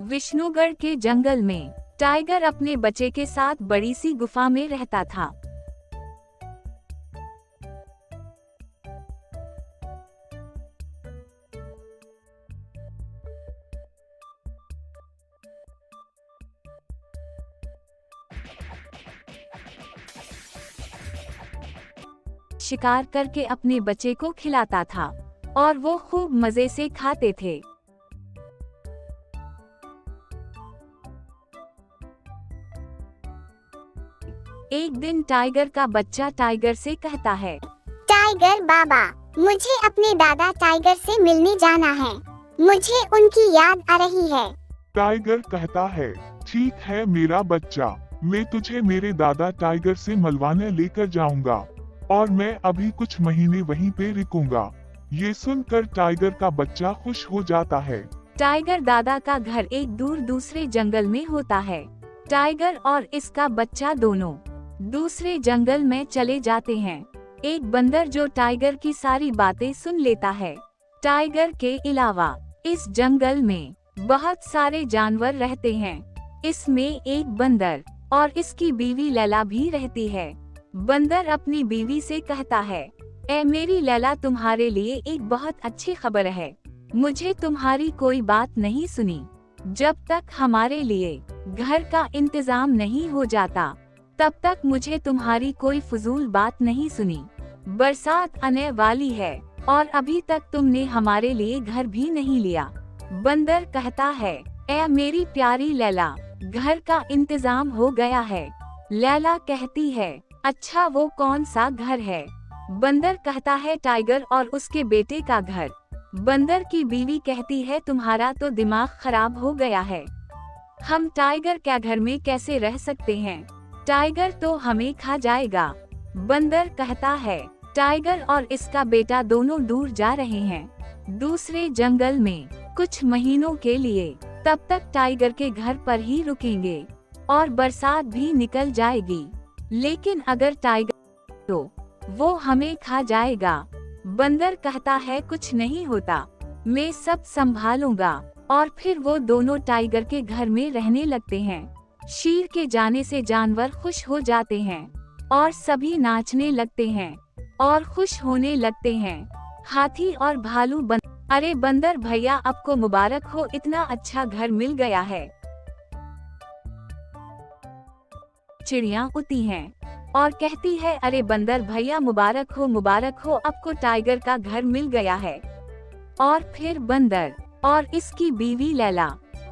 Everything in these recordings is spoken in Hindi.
विष्णुगढ़ के जंगल में टाइगर अपने बच्चे के साथ बड़ी सी गुफा में रहता था। शिकार करके अपने बच्चे को खिलाता था और वो खूब मजे से खाते थे। एक दिन टाइगर का बच्चा टाइगर से कहता है, टाइगर बाबा, मुझे अपने दादा टाइगर से मिलने जाना है। मुझे उनकी याद आ रही है। टाइगर कहता है, ठीक है मेरा बच्चा, मैं तुझे मेरे दादा टाइगर से मिलवाने लेकर जाऊंगा और मैं अभी कुछ महीने वहीं पे रुकूंगा। ये सुनकर टाइगर का बच्चा खुश हो जाता है। टाइगर दादा का घर एक दूर दूसरे जंगल में होता है। टाइगर और इसका बच्चा दोनों दूसरे जंगल में चले जाते हैं। एक बंदर जो टाइगर की सारी बातें सुन लेता है। टाइगर के अलावा इस जंगल में बहुत सारे जानवर रहते हैं। इसमें एक बंदर और इसकी बीवी लैला भी रहती है। बंदर अपनी बीवी से कहता है, ए मेरी लैला, तुम्हारे लिए एक बहुत अच्छी खबर है। मुझे तुम्हारी कोई बात नहीं सुनी। जब तक हमारे लिए घर का इंतजाम नहीं हो जाता तब तक मुझे तुम्हारी कोई फजूल बात नहीं सुनी। बरसात आने वाली है और अभी तक तुमने हमारे लिए घर भी नहीं लिया। बंदर कहता है, ए मेरी प्यारी लैला, घर का इंतजाम हो गया है। लैला कहती है, अच्छा वो कौन सा घर है? बंदर कहता है, टाइगर और उसके बेटे का घर। बंदर की बीवी कहती है, तुम्हारा तो दिमाग खराब हो गया है। हम टाइगर के घर में कैसे रह सकते हैं? टाइगर तो हमें खा जाएगा। बंदर कहता है, टाइगर और इसका बेटा दोनों दूर जा रहे हैं, दूसरे जंगल में कुछ महीनों के लिए। तब तक टाइगर के घर पर ही रुकेंगे और बरसात भी निकल जाएगी। लेकिन अगर टाइगर तो वो हमें खा जाएगा। बंदर कहता है, कुछ नहीं होता, मैं सब संभालूंगा। और फिर वो दोनों टाइगर के घर में रहने लगते हैं। शेर के जाने से जानवर खुश हो जाते हैं और सभी नाचने लगते हैं और खुश होने लगते हैं। हाथी और भालू अरे बंदर भैया, आपको मुबारक हो, इतना अच्छा घर मिल गया है। चिड़िया उड़ती हैं और कहती है, अरे बंदर भैया मुबारक हो, आपको टाइगर का घर मिल गया है। और फिर बंदर और इसकी बीवी लैला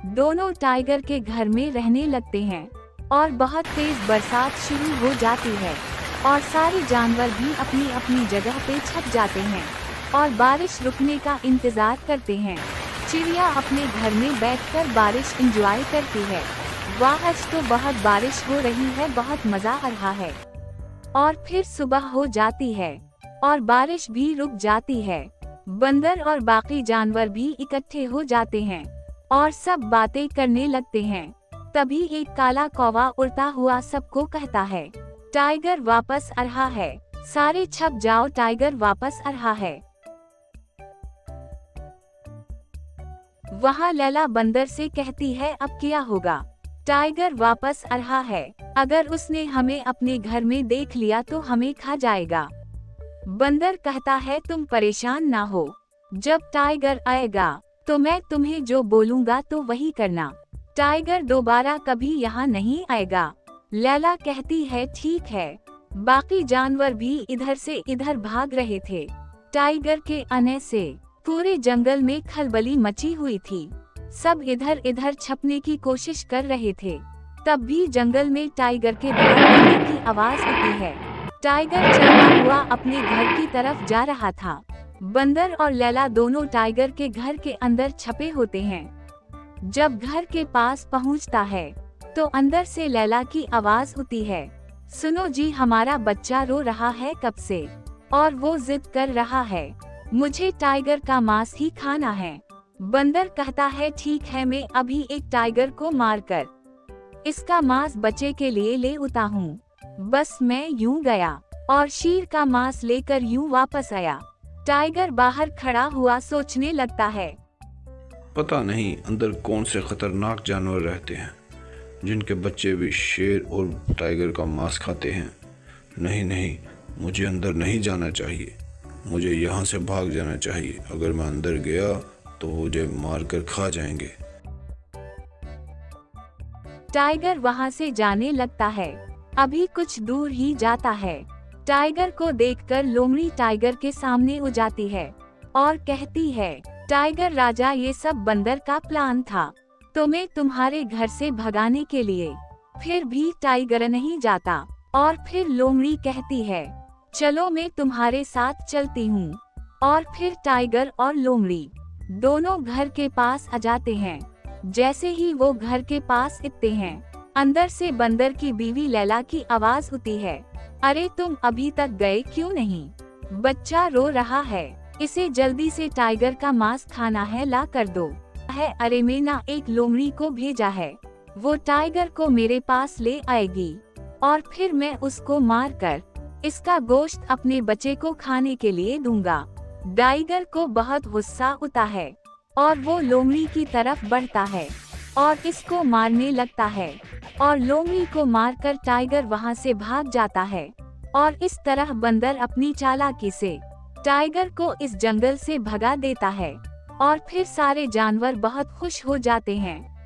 दोनों टाइगर के घर में रहने लगते हैं और बहुत तेज बरसात शुरू हो जाती है और सारे जानवर भी अपनी अपनी जगह पे छप जाते हैं और बारिश रुकने का इंतजार करते हैं। चिड़िया अपने घर में बैठकर बारिश एंजॉय करती है। वाह, आज तो बहुत बारिश हो रही है, बहुत मजा आ रहा है। और फिर सुबह हो जाती है और बारिश भी रुक जाती है। बंदर और बाकी जानवर भी इकट्ठे हो जाते हैं और सब बातें करने लगते हैं। तभी एक काला कौवा उड़ता हुआ सबको कहता है, टाइगर वापस आ रहा है, सारे छप जाओ, टाइगर वापस आ रहा है। वहाँ लैला बंदर से कहती है, अब क्या होगा? टाइगर वापस आ रहा है, अगर उसने हमें अपने घर में देख लिया तो हमें खा जाएगा। बंदर कहता है, तुम परेशान ना हो, जब टाइगर आएगा तो मैं तुम्हें जो बोलूँगा तो वही करना। टाइगर दोबारा कभी यहाँ नहीं आएगा। लैला कहती है, ठीक है। बाकी जानवर भी इधर से इधर भाग रहे थे। टाइगर के आने से पूरे जंगल में खलबली मची हुई थी। सब इधर इधर छपने की कोशिश कर रहे थे। तब भी जंगल में टाइगर के भागने की आवाज उठी है। टाइगर चलता हुआ अपने घर की तरफ जा रहा था। बंदर और लैला दोनों टाइगर के घर के अंदर छपे होते हैं। जब घर के पास पहुंचता है तो अंदर से लैला की आवाज उठी है, सुनो जी, हमारा बच्चा रो रहा है कब से और वो जिद कर रहा है, मुझे टाइगर का मांस ही खाना है। बंदर कहता है, ठीक है, मैं अभी एक टाइगर को मारकर इसका मांस बच्चे के लिए ले उता हूँ। बस मैं यूं गया और शेर का मांस लेकर यूं वापस आया। टाइगर बाहर खड़ा हुआ सोचने लगता है, पता नहीं अंदर कौन से खतरनाक जानवर रहते हैं जिनके बच्चे भी शेर और टाइगर का मांस खाते हैं। नहीं नहीं, मुझे अंदर नहीं जाना चाहिए, मुझे यहाँ से भाग जाना चाहिए। अगर मैं अंदर गया तो मुझे मारकर खा जाएंगे। टाइगर वहाँ से जाने लगता है। अभी कुछ दूर ही जाता है। टाइगर को देखकर लोमड़ी टाइगर के सामने हो जाती है और कहती है, टाइगर राजा, ये सब बंदर का प्लान था, तुम्हें तुम्हारे घर से भगाने के लिए। फिर भी टाइगर नहीं जाता। और फिर लोमड़ी कहती है, चलो मैं तुम्हारे साथ चलती हूँ। और फिर टाइगर और लोमड़ी दोनों घर के पास आ जाते हैं। जैसे ही वो घर के पास आते हैं, अंदर से बंदर की बीवी लैला की आवाज होती है, अरे तुम अभी तक गए क्यों नहीं? बच्चा रो रहा है, इसे जल्दी से टाइगर का मांस खाना है, ला कर दो। अरे मैंने एक लोमड़ी को भेजा है, वो टाइगर को मेरे पास ले आएगी और फिर मैं उसको मार कर इसका गोश्त अपने बच्चे को खाने के लिए दूंगा। टाइगर को बहुत गुस्सा होता है और वो लोमड़ी की तरफ बढ़ता है और इसको मारने लगता है और लोमड़ी को मारकर टाइगर वहां से भाग जाता है। और इस तरह बंदर अपनी चालाकी से टाइगर को इस जंगल से भगा देता है और फिर सारे जानवर बहुत खुश हो जाते हैं।